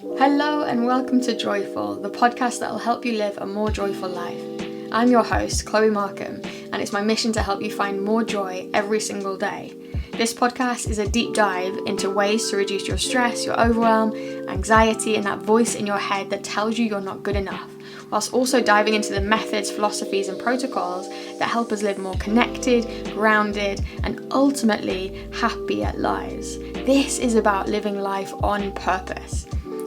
Hello and welcome to Joyful, the podcast that will help you live a more joyful life. I'm your host, Chloe Markham, and it's my mission to help you find more joy every single day. This podcast is a deep dive into ways to reduce your stress, your overwhelm, anxiety, and that voice in your head that tells you you're not good enough, whilst also diving into the methods, philosophies, and protocols that help us live more connected, grounded, and ultimately happier lives. This is about living life on purpose.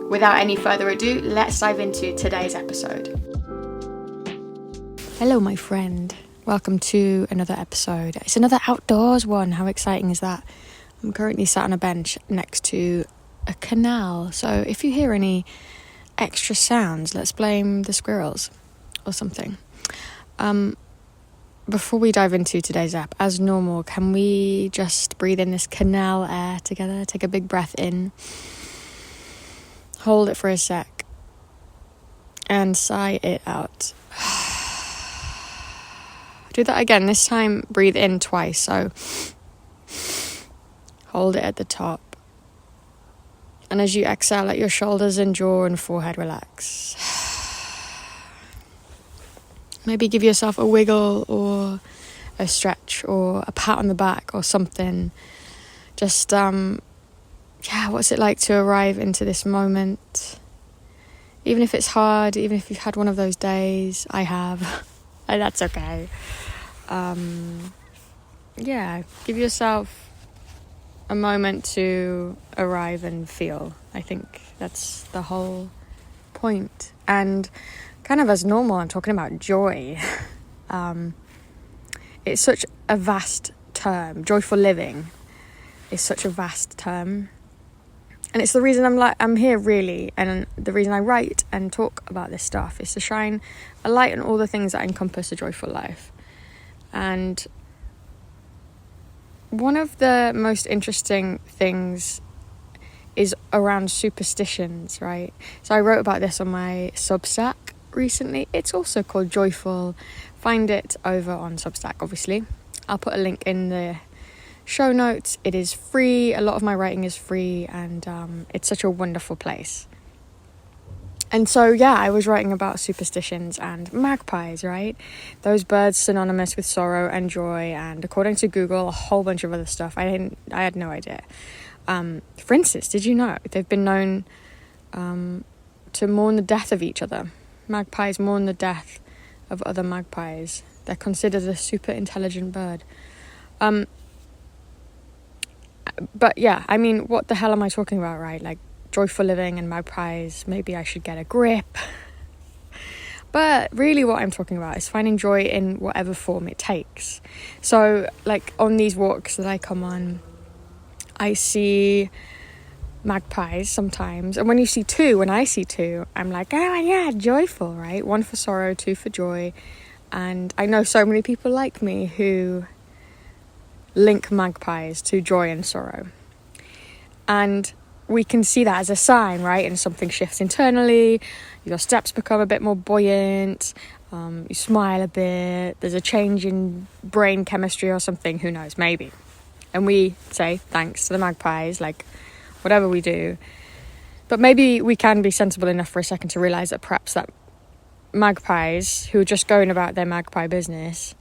Without any further ado, let's dive into today's episode. Hello, my friend. Welcome to another episode. It's another outdoors one. How exciting is that? I'm currently sat on a bench next to a canal. So if you hear any extra sounds, let's blame the squirrels or something. Before we dive into today's app, as normal, can we just breathe in this canal air together? Take a big breath in. Hold it for a sec and sigh it out. Do that again. This time, breathe in twice. So hold it at the top. And as you exhale, let your shoulders and jaw and forehead relax. Maybe give yourself a wiggle or a stretch or a pat on the back or something. Just, what's it like to arrive into this moment? Even if it's hard, even if you've had one of those days, I have, and that's okay. Give yourself a moment to arrive and feel. I think that's the whole point. And kind of as normal, I'm talking about joy. It's such a vast term. Joyful living is such a vast term. And it's the reason I'm here really, and the reason I write and talk about this stuff is to shine a light on all the things that encompass a joyful life. And one of the most interesting things is around superstitions, right? So I wrote about this on my Substack recently. It's also called Joyful. Find it over on Substack, obviously. I'll put a link in the show notes. It is free. A lot of my writing is free, and it's such a wonderful place. And so I was writing about superstitions and magpies, right? Those birds synonymous with sorrow and joy, and according to Google, a whole bunch of other stuff. I had no idea. For instance, did you know they've been known to mourn the death of each other? Magpies mourn the death of other magpies. They're considered a super intelligent bird. But what the hell am I talking about, right? Like joyful living and magpies, maybe I should get a grip. But really what I'm talking about is finding joy in whatever form it takes. So like on these walks that I come on, I see magpies sometimes. And when I see two, I'm like, oh yeah, joyful, right? One for sorrow, two for joy. And I know so many people like me who link magpies to joy and sorrow. And we can see that as a sign, right? And something shifts internally, your steps become a bit more buoyant, you smile a bit, there's a change in brain chemistry or something, who knows, maybe. And we say thanks to the magpies, like whatever we do. But maybe we can be sensible enough for a second to realise that perhaps that magpies who are just going about their magpie business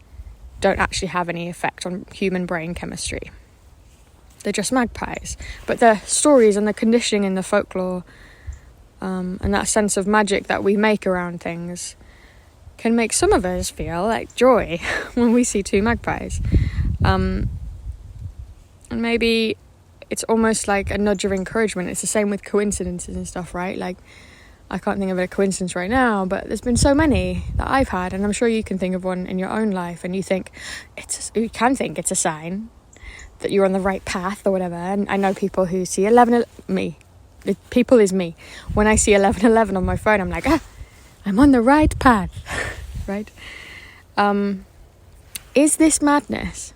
don't actually have any effect on human brain chemistry. They're just magpies. But the stories and the conditioning in the folklore and that sense of magic that we make around things can make some of us feel like joy when we see two magpies. And maybe it's almost like a nudge of encouragement. It's the same with coincidences and stuff, right? Like, I can't think of a coincidence right now, but there's been so many that I've had, and I'm sure you can think of one in your own life, and you can think it's a sign that you're on the right path or whatever. And I know people who see 11, people is me. When I see 11:11 on my phone, I'm like, I'm on the right path, right? Is this madness?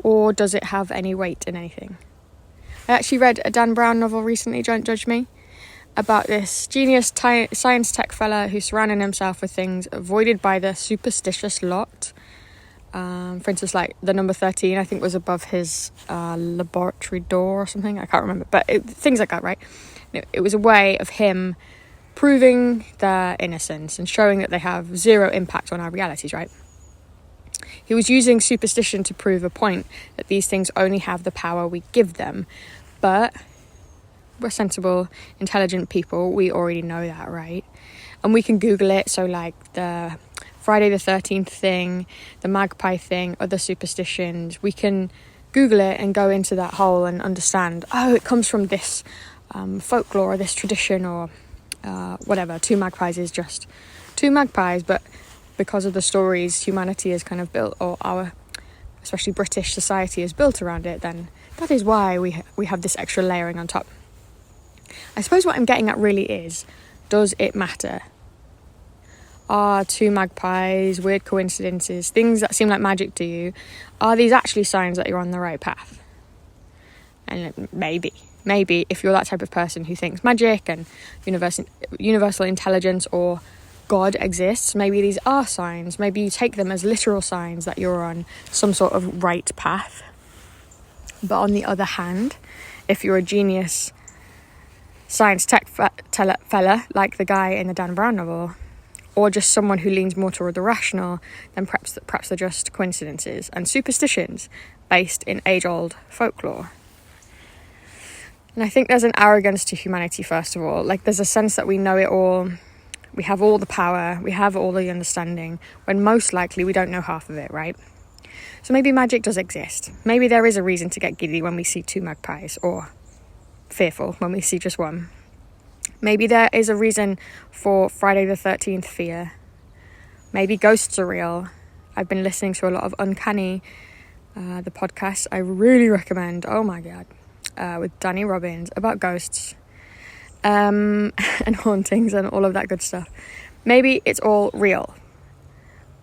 Or does it have any weight in anything? I actually read a Dan Brown novel recently, Don't Judge Me, about this genius science tech fella who surrounded himself with things avoided by the superstitious lot. For instance, like the number 13, I think, was above his laboratory door or something. I can't remember, but things like that, right? It was a way of him proving their innocence and showing that they have zero impact on our realities, right? He was using superstition to prove a point that these things only have the power we give them. But we're sensible, intelligent people. We already know that, right? And we can Google it. So like the Friday the 13th thing, the magpie thing, other superstitions, we can Google it and go into that hole and understand, oh, it comes from this folklore or this tradition or whatever. Two magpies is just two magpies, but because of the stories humanity is kind of built, or our, especially British society is built around it, then that is why we have this extra layering on top. I suppose what I'm getting at really is, does it matter? Are two magpies, weird coincidences, things that seem like magic to you, are these actually signs that you're on the right path? And maybe if you're that type of person who thinks magic and universal intelligence or God exists, maybe these are signs. Maybe you take them as literal signs that you're on some sort of right path. But on the other hand, if you're a genius science tech fella like the guy in the Dan Brown novel, or just someone who leans more toward the rational, then perhaps they're just coincidences and superstitions based in age-old folklore. And I think there's an arrogance to humanity, first of all. Like, there's a sense that we know it all, we have all the power, we have all the understanding, when most likely we don't know half of it, right? So maybe magic does exist. Maybe there is a reason to get giddy when we see two magpies, or fearful when we see just one. Maybe there is a reason for Friday the 13th fear. Maybe ghosts are real. I've been listening to a lot of Uncanny, the podcast I really recommend. Oh my God. With Danny Robbins about ghosts and hauntings and all of that good stuff. Maybe it's all real.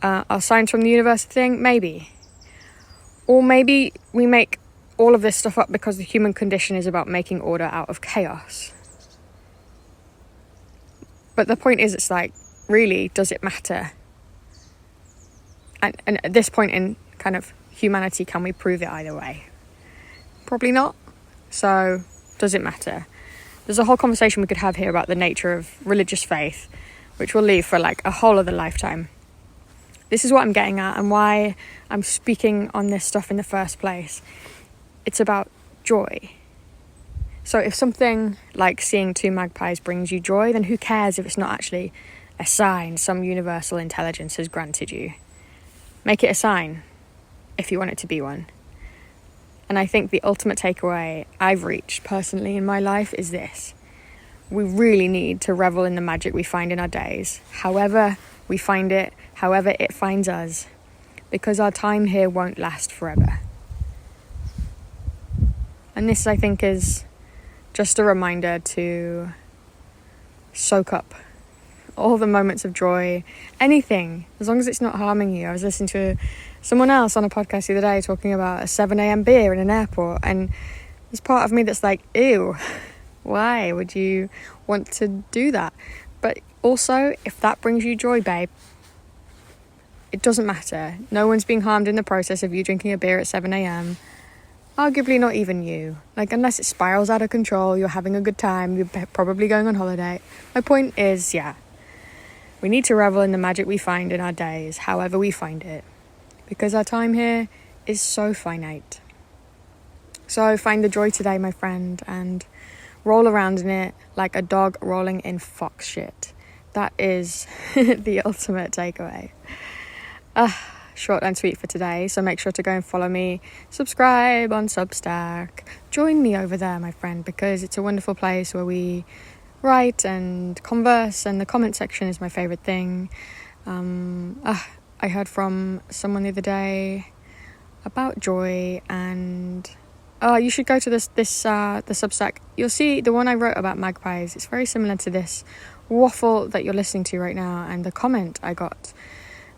Are signs from the universe a thing? Maybe. Or maybe we make all of this stuff up because the human condition is about making order out of chaos. But the point is, it's like, really, does it matter? And at this point in kind of humanity, can we prove it either way? Probably not. So, does it matter? There's a whole conversation we could have here about the nature of religious faith, which we'll leave for like a whole other lifetime. This is what I'm getting at and why I'm speaking on this stuff in the first place. It's about joy. So if something like seeing two magpies brings you joy, then who cares if it's not actually a sign some universal intelligence has granted you? Make it a sign, if you want it to be one. And I think the ultimate takeaway I've reached personally in my life is this. We really need to revel in the magic we find in our days, however we find it, however it finds us, because our time here won't last forever. And this, I think, is just a reminder to soak up all the moments of joy, anything, as long as it's not harming you. I was listening to someone else on a podcast the other day talking about a 7 a.m. beer in an airport, and there's part of me that's like, ew, why would you want to do that? But also, if that brings you joy, babe, it doesn't matter. No one's being harmed in the process of you drinking a beer at 7 a.m. Arguably not even you. Like, unless it spirals out of control, you're having a good time, you're probably going on holiday. My point is, yeah, we need to revel in the magic we find in our days, however we find it, because our time here is so finite. So find the joy today, my friend, and roll around in it like a dog rolling in fox shit. That is the ultimate takeaway. Short and sweet for today, so make sure to go and follow me, subscribe on Substack, join me over there, my friend, because it's a wonderful place where we write and converse, and the comment section is my favourite thing. I heard from someone the other day about joy, and you should go to the Substack. You'll see the one I wrote about magpies. It's very similar to this waffle that you're listening to right now, and the comment I got,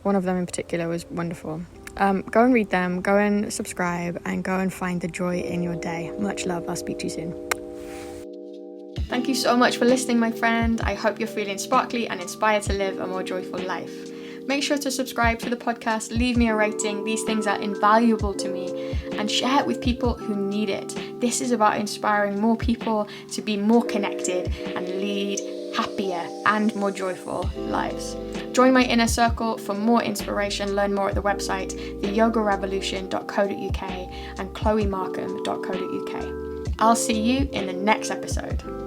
one of them in particular, was wonderful. Go and read them, go and subscribe, and go and find the joy in your day. Much love. I'll speak to you soon. Thank you so much for listening, my friend. I hope you're feeling sparkly and inspired to live a more joyful life. Make sure to subscribe to the podcast, leave me a rating. These things are invaluable to me, and share it with people who need it. This is about inspiring more people to be more connected and lead happier and more joyful lives. Join my inner circle for more inspiration. Learn more at the website theyogarevolution.co.uk and chloemarkham.co.uk. I'll see you in the next episode.